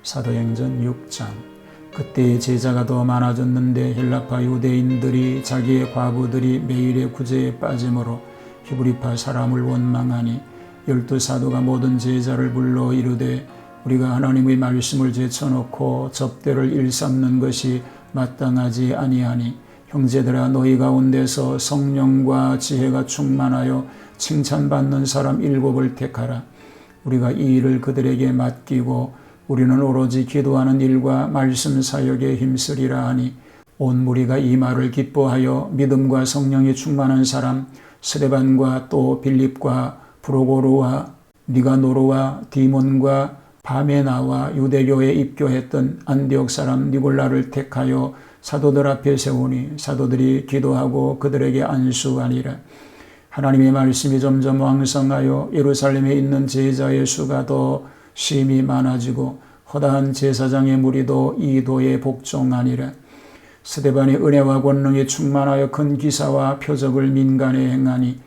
사도행전 6장. 그때 제자가 더 많아졌는데 헬라파 유대인들이 자기의 과부들이 매일의 구제에 빠짐으로 히브리파 사람을 원망하니 12사도가 모든 제자를 불러 이르되 우리가 하나님의 말씀을 제쳐놓고 접대를 일삼는 것이 마땅하지 아니하니 형제들아 너희 가운데서 성령과 지혜가 충만하여 칭찬받는 사람 7을 택하라. 우리가 이 일을 그들에게 맡기고 우리는 오로지 기도하는 일과 말씀 사역에 힘쓰리라 하니 온 무리가 이 말을 기뻐하여 믿음과 성령이 충만한 사람 스데반과 또 빌립과 브로고르와 니가노르와 디몬과 바메나와 유대교에 입교했던 안디옥 사람 니골라를 택하여 사도들 앞에 세우니 사도들이 기도하고 그들에게 안수하니라. 하나님의 말씀이 점점 왕성하여 예루살렘에 있는 제자의 수가 더 심히 많아지고 허다한 제사장의 무리도 이 도에 복종하니라. 스데반이 은혜와 권능이 충만하여 큰 기사와 표적을 민간에 행하니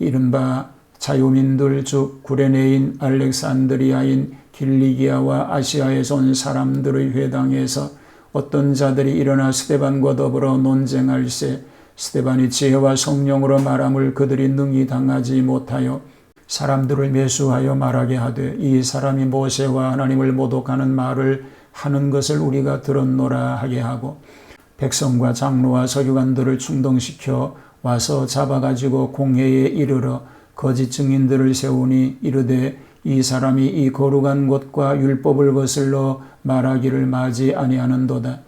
이른바 자유민들 즉 구레네인 알렉산드리아인 길리기아와 아시아에서 온 사람들의 회당에서 어떤 자들이 일어나 스데반과 더불어 논쟁할세 스데반이 지혜와 성령으로 말함을 그들이 능히 당하지 못하여 사람들을 매수하여 말하게 하되 이 사람이 모세와 하나님을 모독하는 말을 하는 것을 우리가 들었노라 하게 하고 백성과 장로와 서기관들을 충동시켜 와서 잡아가지고 공회에 이르러 거짓 증인들을 세우니 이르되 이 사람이 이 거룩한 곳과 율법을 거슬러 말하기를 마지 아니하는도다.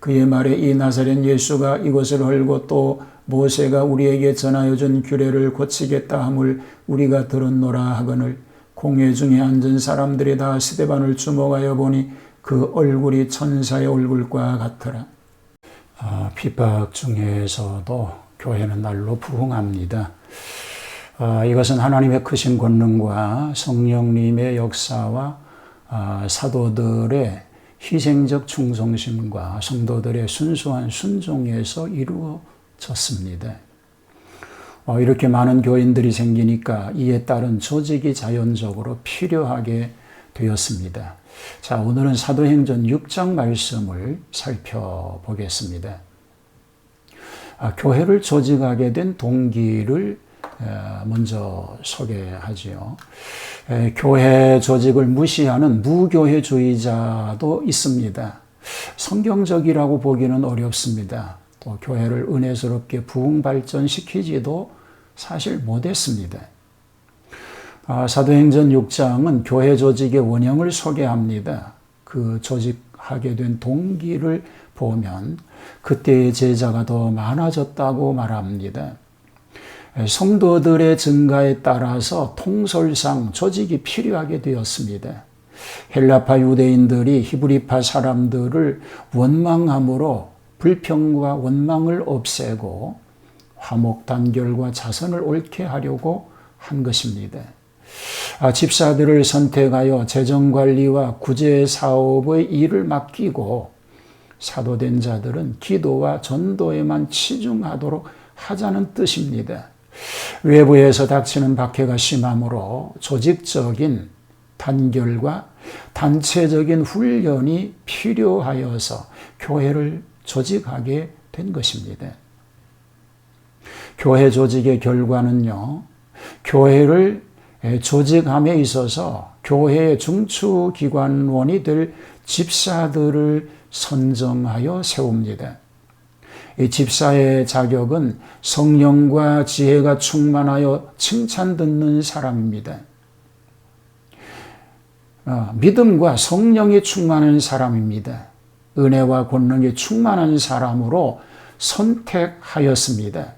그의 말에 이 나사렛 예수가 이것을 헐고 또 모세가 우리에게 전하여 준 규례를 고치겠다 함을 우리가 들었노라 하거늘 공회 중에 앉은 사람들이 다 스데반을 주목하여 보니 그 얼굴이 천사의 얼굴과 같더라. 핍박 중에서도 교회는 날로 부흥합니다. 이것은 하나님의 크신 권능과 성령님의 역사와 사도들의 희생적 충성심과 성도들의 순수한 순종에서 이루어졌습니다. 이렇게 많은 교인들이 생기니까 이에 따른 조직이 자연적으로 필요하게 되었습니다. 자, 오늘은 사도행전 6장 말씀을 살펴보겠습니다. 교회를 조직하게 된 동기를 먼저 소개하지요. 교회 조직을 무시하는 무교회주의자도 있습니다. 성경적이라고 보기는 어렵습니다. 또 교회를 은혜스럽게 부흥 발전시키지도 사실 못했습니다. 사도행전 6장은 교회 조직의 원형을 소개합니다. 그 조직하게 된 동기를 보면 그때의 제자가 더 많아졌다고 말합니다. 성도들의 증가에 따라서 통솔상 조직이 필요하게 되었습니다. 헬라파 유대인들이 히브리파 사람들을 원망함으로 불평과 원망을 없애고 화목 단결과 자선을 옳게 하려고 한 것입니다. 집사들을 선택하여 재정관리와 구제 사업의 일을 맡기고 사도된 자들은 기도와 전도에만 치중하도록 하자는 뜻입니다. 외부에서 닥치는 박해가 심하므로 조직적인 단결과 단체적인 훈련이 필요하여서 교회를 조직하게 된 것입니다. 교회 조직의 결과는요, 교회를 조직함에 있어서 교회의 중추기관원이 될 집사들을 선정하여 세웁니다. 이 집사의 자격은 성령과 지혜가 충만하여 칭찬 듣는 사람입니다. 믿음과 성령이 충만한 사람입니다. 은혜와 권능이 충만한 사람으로 선택하였습니다.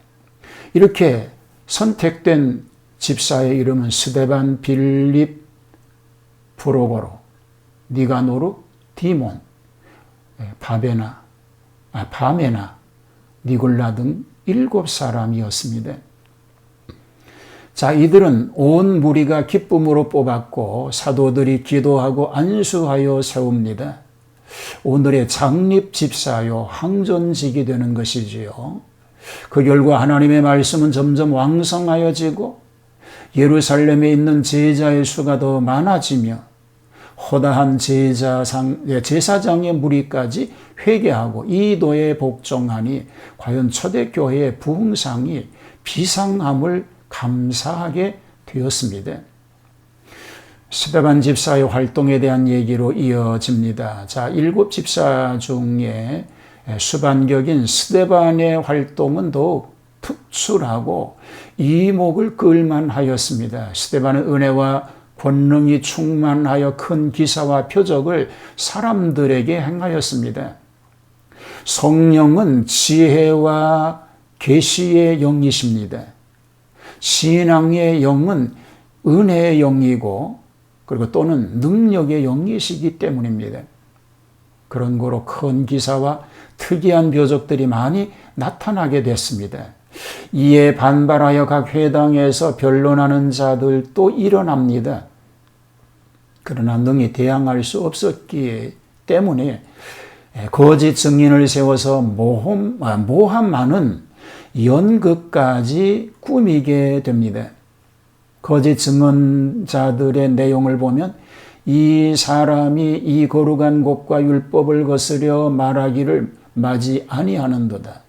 이렇게 선택된 집사의 이름은 스데반, 빌립, 브로고르, 니가노르, 디몬, 바메나, 니골라 등 7사람이었습니다. 자, 이들은 온 무리가 기쁨으로 뽑았고 사도들이 기도하고 안수하여 세웁니다. 오늘의 창립 집사요 항전직이 되는 것이지요. 그 결과 하나님의 말씀은 점점 왕성하여지고 예루살렘에 있는 제자의 수가 더 많아지며 허다한 제사장의 무리까지 회개하고 이도에 복종하니 과연 초대교회의 부흥상이 비상함을 감사하게 되었습니다. 스데반 집사의 활동에 대한 얘기로 이어집니다. 자, 7 집사 중에 수반격인 스데반의 활동은 더욱 특출하고 이목을 끌만하였습니다. 스데반은 은혜와 권능이 충만하여 큰 기사와 표적을 사람들에게 행하였습니다. 성령은 지혜와 계시의 영이십니다. 신앙의 영은 은혜의 영이고 그리고 또는 능력의 영이시기 때문입니다. 그런 거로 큰 기사와 특이한 표적들이 많이 나타나게 됐습니다. 이에 반발하여 각 회당에서 변론하는 자들도 일어납니다. 그러나 능히 대항할 수 없었기 때문에 거짓 증인을 세워서 모함 많은 연극까지 꾸미게 됩니다. 거짓 증언자들의 내용을 보면 이 사람이 이 거룩한 곳과 율법을 거스려 말하기를 마지 아니하는도다.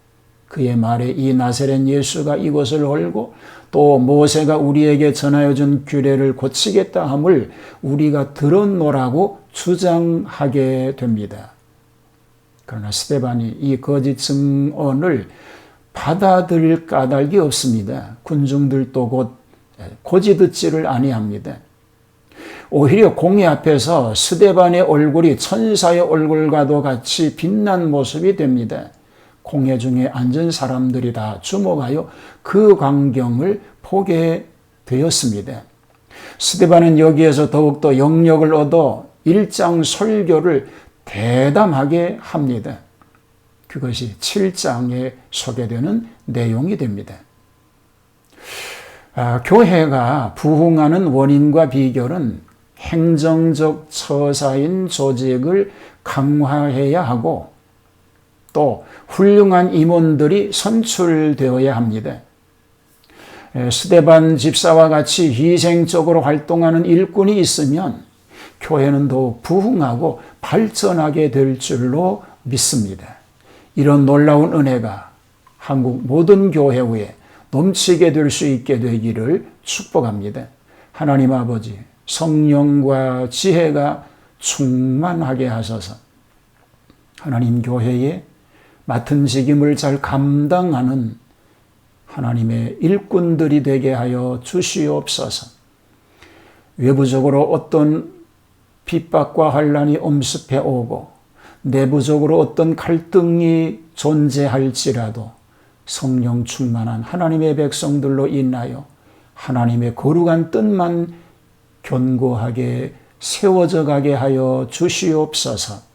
그의 말에 이 나사렛 예수가 이곳을 헐고 또 모세가 우리에게 전하여 준 규례를 고치겠다 함을 우리가 들었노라고 주장하게 됩니다. 그러나 스데반이 이 거짓 증언을 받아들일 까닭이 없습니다. 군중들도 곧 고지 듣지를 아니합니다. 오히려 공회 앞에서 스데반의 얼굴이 천사의 얼굴과도 같이 빛난 모습이 됩니다. 공회 중에 앉은 사람들이 다 주목하여 그 광경을 보게 되었습니다. 스데반은 여기에서 더욱더 영역을 얻어 일장 설교를 대담하게 합니다. 그것이 7장에 소개되는 내용이 됩니다. 교회가 부흥하는 원인과 비결은 행정적 처사인 조직을 강화해야 하고 또 훌륭한 임원들이 선출되어야 합니다. 스데반 집사와 같이 희생적으로 활동하는 일꾼이 있으면 교회는 더욱 부흥하고 발전하게 될 줄로 믿습니다. 이런 놀라운 은혜가 한국 모든 교회 위에 넘치게 될 수 있게 되기를 축복합니다. 하나님 아버지, 성령과 지혜가 충만하게 하셔서 하나님 교회에 맡은 직임을 잘 감당하는 하나님의 일꾼들이 되게 하여 주시옵소서. 외부적으로 어떤 핍박과 환난이 엄습해 오고 내부적으로 어떤 갈등이 존재할지라도 성령 충만한 하나님의 백성들로 인하여 하나님의 거룩한 뜻만 견고하게 세워져 가게 하여 주시옵소서.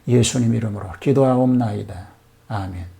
예수님 이름으로 기도하옵나이다. 아멘.